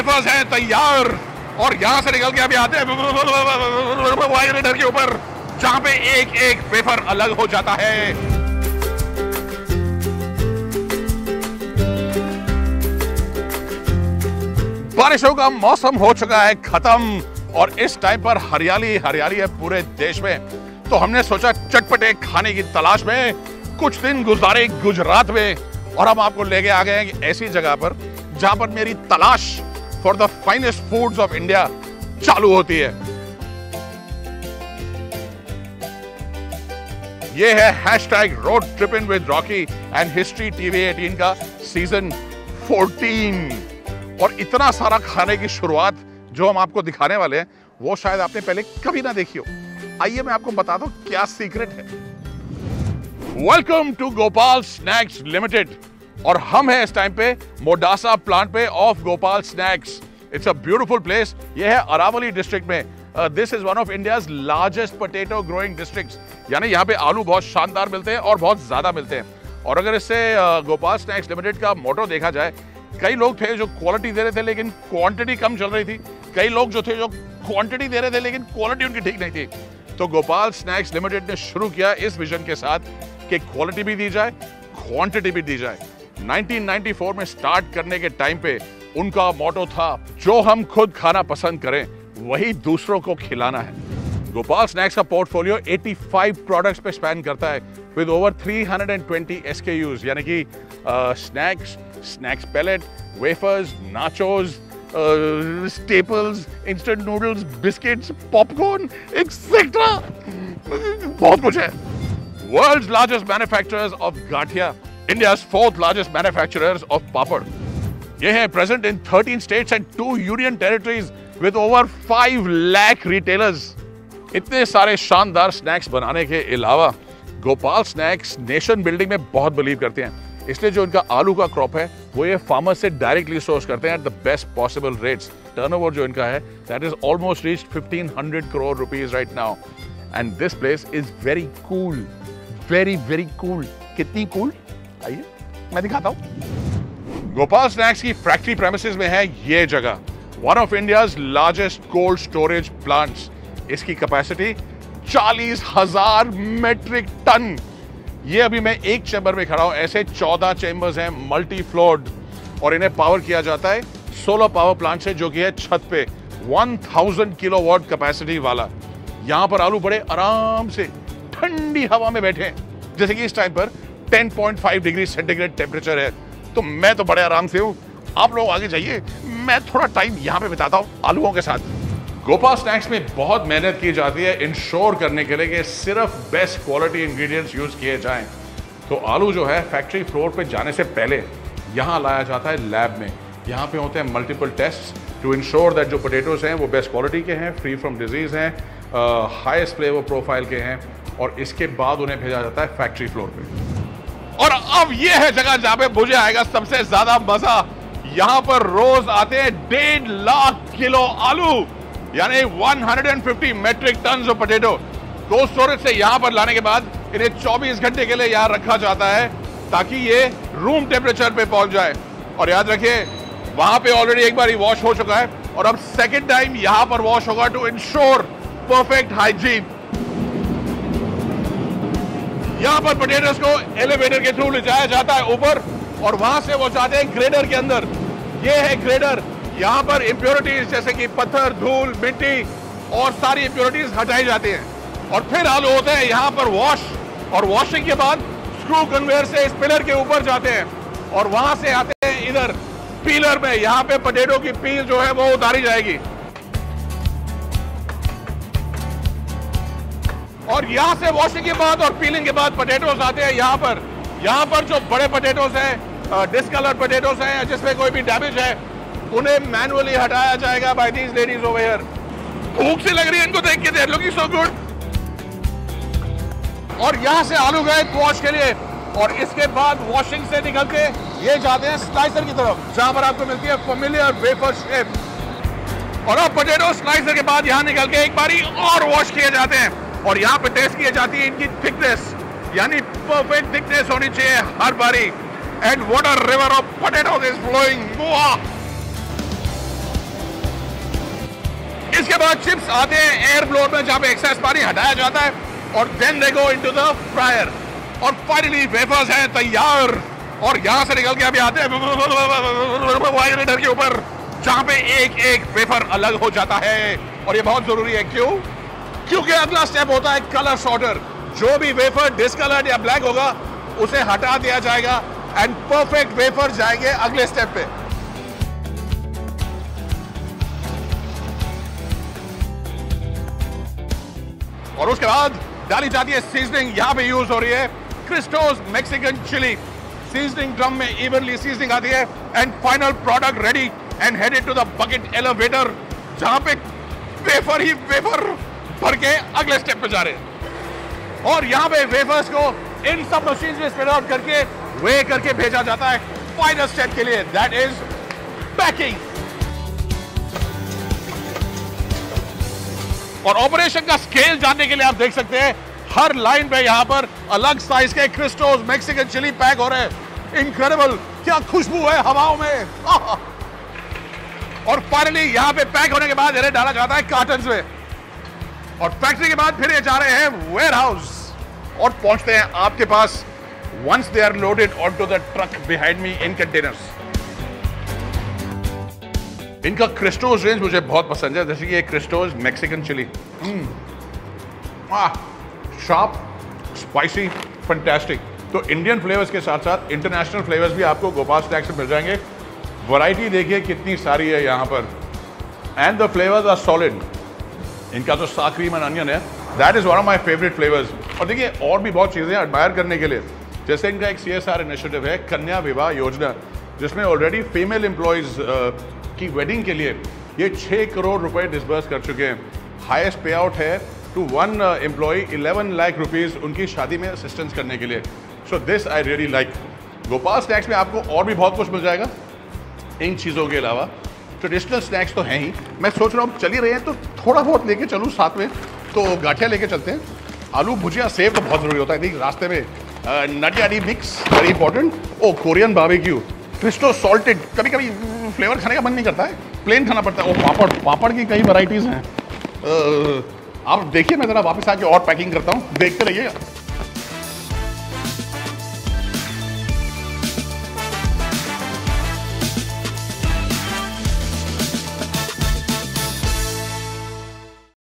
Wafers हैं तैयार और यहां से निकल के अभी आते हैं वाइब्रेटर के ऊपर, जहां पे एक एक वेफर अलग हो जाता है। बारिशों का मौसम हो चुका है खत्म और इस टाइम पर हरियाली हरियाली है पूरे देश में। तो हमने सोचा चटपटे खाने की तलाश में कुछ दिन गुजारे गुजरात में, और हम आपको लेके आ गए हैं ऐसी जगह पर जहां पर मेरी तलाश for the finest foods of India चालू होती है। ये है hashtag road tripping with Rocky and history TV 18 का सीजन 14। और इतना सारा खाने की शुरुआत जो हम आपको दिखाने वाले हैं वो शायद आपने पहले कभी ना देखी हो। आइए मैं आपको बता दूं क्या सीक्रेट है। Welcome to Gopal Snacks Limited, और हम हैं इस टाइम पे मोडासा प्लांट पे of Gopal Snacks. It's a beautiful place. ये है अरावली डिस्ट्रिक्ट में। This is one of India's largest potato growing districts, यानी यहाँ पे आलू बहुत शानदार मिलते हैं और बहुत ज्यादा मिलते हैं। और अगर इससे गोपाल स्नैक्स लिमिटेड का मोटो देखा जाए, कई लोग थे जो क्वालिटी दे रहे थे लेकिन क्वांटिटी कम चल रही थी, कई लोग जो थे जो क्वांटिटी दे रहे थे लेकिन क्वालिटी उनकी ठीक नहीं थी। तो गोपाल स्नैक्स लिमिटेड ने शुरू किया इस विजन के साथ कि क्वालिटी भी दी जाए, क्वांटिटी भी दी जाए। 1994 में स्टार्ट करने के टाइम पे उनका मोटो था, जो हम खुद खाना पसंद करें वही दूसरों को खिलाना है। गोपाल स्नैक्स का पोर्टफोलियो 85 प्रोडक्ट्स पे स्पैन करता है विद ओवर 320 SKUs, यानी कि snacks pellet, wafers, nachos, staples, instant noodles, biscuits, popcorn etcetera, बहुत कुछ है। World's largest manufacturers of gathiya, India's 4th largest manufacturers of papad. ये है present in 13 states and 2 union territories with over 5 lakh retailers. इतने सारे शानदार स्नैक्स बनाने के अलावा गोपाल स्नैक्स नेशन बिल्डिंग में बहुत बिलीव करते हैं, इसलिए जो इनका आलू का क्रॉप है वो ये फार्मर से डायरेक्टली सोर्स करते हैं at the best possible rates. Turnover जो इनका है that is almost reached 1500 crore rupees right now, and this place is very cool, very very cool. कितनी कूल, आइए मैं दिखाता हूं। गोपाल स्नैक्स की फैक्ट्री प्रेमिसेस में है ये जगह, one of India's largest cold storage plants. इसकी कैपेसिटी 40,000 मेट्रिक टन। ये अभी मैं एक चैम्बर में खड़ा हूं, ऐसे 14 चैम्बर्स हैं मल्टी फ्लोर्ड, और इन्हें पावर किया जाता है सोलर पावर प्लांट से, जो कि है छत पे 1000 किलोवाट कैपेसिटी वाला। यहां पर आलू बड़े आराम से ठंडी हवा में बैठे हैं, जैसे कि इस टाइम पर 10.5 डिग्री सेंटीग्रेड टेम्परेचर है। तो मैं तो बड़े आराम से हूं, आप लोग आगे जाइए, मैं थोड़ा टाइम यहां पे बिताता हूं आलूओं के साथ। गोपाल स्नैक्स में बहुत मेहनत की जाती है इंश्योर करने के लिए कि सिर्फ बेस्ट क्वालिटी इंग्रेडिएंट्स यूज किए जाएं। तो आलू जो है फैक्ट्री फ्लोर पे जाने से पहले यहाँ लाया जाता है लैब में। यहाँ पे होते हैं multiple test to ensure that जो पोटैटोज हैं वो बेस्ट क्वालिटी के हैं, फ्री फ्रॉम डिजीज हैं, हाईएस्ट फ्लेवर प्रोफाइल के हैं, और इसके बाद उन्हें भेजा जाता है फैक्ट्री फ्लोर पे। और अब ये है जगह जहाँ पे मुझे आएगा सबसे ज्यादा मजा। यहाँ पर रोज आते हैं 1.5 लाख किलो आलू, यानी 150 metric ton of potato. Cold storage से यहाँ पर लाने के बाद इन्हें 24 घंटे के लिए यहाँ रखा जाता है ताकि ये रूम टेम्परेचर पे पहुंच जाए। और याद रखिए वहां पे ऑलरेडी एक बार वॉश हो चुका है और अब सेकेंड टाइम यहाँ पर वॉश होगा टू इंश्योर परफेक्ट हाइजीन। यहाँ पर पोटैटोज को एलिवेटर के थ्रू ले जाया जाता है ऊपर, और वहां से वो जाते हैं ग्रेडर के अंदर। ये है ग्रेडर, यहाँ पर इंप्योरिटीज जैसे कि पत्थर, धूल, मिट्टी और सारी इंप्योरिटीज हटाई जाती हैं, और फिर आलू होते हैं यहाँ पर वॉश, और वॉशिंग के बाद स्क्रू कन्वेयर से इस पिलर के ऊपर जाते हैं और वहां से आते हैं इधर पीलर में। यहाँ पे पोटैटो की पील जो है वो उतारी जाएगी, और यहां से वॉशिंग के बाद और पीलिंग के बाद पोटैटोज आते हैं यहाँ पर। यहाँ पर जो बड़े पोटैटोज हैं, डिसकलर पोटैटोज हैं, जिसमें कोई भी डैमेज है, उन्हें मैनुअली हटाया जाएगा by these ladies over here. भूख सी लग रही है इनको देख के, लुकिंग सो गुड। और यहाँ से आलू गए वॉश के लिए, और इसके बाद वॉशिंग से निकल के ये जाते हैं स्लाइसर की तरफ, जहां पर आपको मिलती है फेमिलियर वेफर शेप। और अब पोटैटो स्लाइसर के बाद यहाँ निकल के एक बारी और वॉश किए जाते हैं, और यहाँ पे टेस्ट की जाती है इनकी थिकनेस, यानी परफेक्ट थिकनेस होनी चाहिए हर बारी। And what a river of potatoes is flowing. इसके बाद चिप्स आते हैं एयर ब्लोअर में, जहां पे एक्सेस पानी हटाया जाता है और then they go into the fryer. और फाइनली वेफर्स हैं तैयार और यहां से निकल के अभी आते हैं वाइब्रेटर के ऊपर, जहां पे एक एक वेफर अलग हो जाता है। और ये बहुत जरूरी है, क्यों? क्योंकि अगला स्टेप होता है कलर सॉर्टर। जो भी वेफर डिसकलर्ड या ब्लैक होगा उसे हटा दिया जाएगा एंड परफेक्ट वेफर जाएंगे अगले स्टेप पे। और उसके बाद डाली जाती है सीजनिंग। यहां पे यूज हो रही है क्रिस्टोस मैक्सिकन चिली। सीजनिंग ड्रम में इवनली सीजनिंग आती है and final product ready and headed to the bucket elevator, जहां पे वेफर ही वेफर भर के अगले स्टेप पे जा रहे हैं। और यहां पे वेफर्स को इन सब मशीन में स्प्रेड आउट करके वे करके भेजा जाता है फाइनल स्टेप के लिए, दैट इज पैकिंग। और ऑपरेशन का स्केल जानने के लिए आप देख सकते हैं हर लाइन पे यहां पर अलग साइज के क्रिस्टोस मैक्सिकन चिली पैक हो रहे हैं। इनक्रेडिबल, क्या खुशबू है हवाओं में। और फाइनली यहां पे पैक होने के बाद इन्हें डाला जाता है कार्टन्स में और फैक्ट्री के बाद फिर ये जा रहे हैं वेयर हाउस और पहुंचते हैं आपके पास once they are loaded onto the truck behind me in containers. इनका क्रिस्टोस रेंज मुझे बहुत पसंद है, जैसे कि ये Kristos Mexican chilli, sharp, spicy, fantastic. तो इंडियन फ्लेवर्स के साथ साथ इंटरनेशनल फ्लेवर्स भी आपको गोपाल स्नैक्स से मिल जाएंगे। वैरायटी देखिए कितनी सारी है यहाँ पर and the flavours are solid. इनका जो साग क्रीम एंड अनियन है that is one of my favourite flavours. और देखिए और भी बहुत चीज़ें एडमायर करने के लिए, जैसे इनका एक CSR इनिशिएटिव है कन्या विवाह योजना, जिसमें ऑलरेडी फीमेल एम्प्लॉयज़ की वेडिंग के लिए ये 6 करोड़ रुपए डिसबर्स कर चुके हैं। हाईएस्ट पे आउट है to one employ 11 lakh rupees उनकी शादी में असिस्टेंस करने के लिए। So this I really like. Gopal Snacks में आपको और भी बहुत कुछ मिल जाएगा इन चीज़ों के अलावा। ट्रेडिशनल स्नैक्स तो हैं ही, मैं सोच रहा हूँ चल ही रहे हैं तो थोड़ा बहुत लेके चलूँ साथ में। तो गाठिया लेके चलते हैं, आलू भुजिया सेव तो बहुत ज़रूरी होता है। रास्ते में नटियाडी मिक्स वेरी इंपॉर्टेंट। ओ कोरियन बारबेक्यू, क्रिस्टो सॉल्टेड, कभी कभी फ्लेवर खाने का मन नहीं करता है, प्लेन खाना पड़ता है। ओ पापड़ की कई वैराइटीज़ हैं। आप देखिए, मैं ज़रा वापस आके और पैकिंग करता हूँ, देखते रहिए।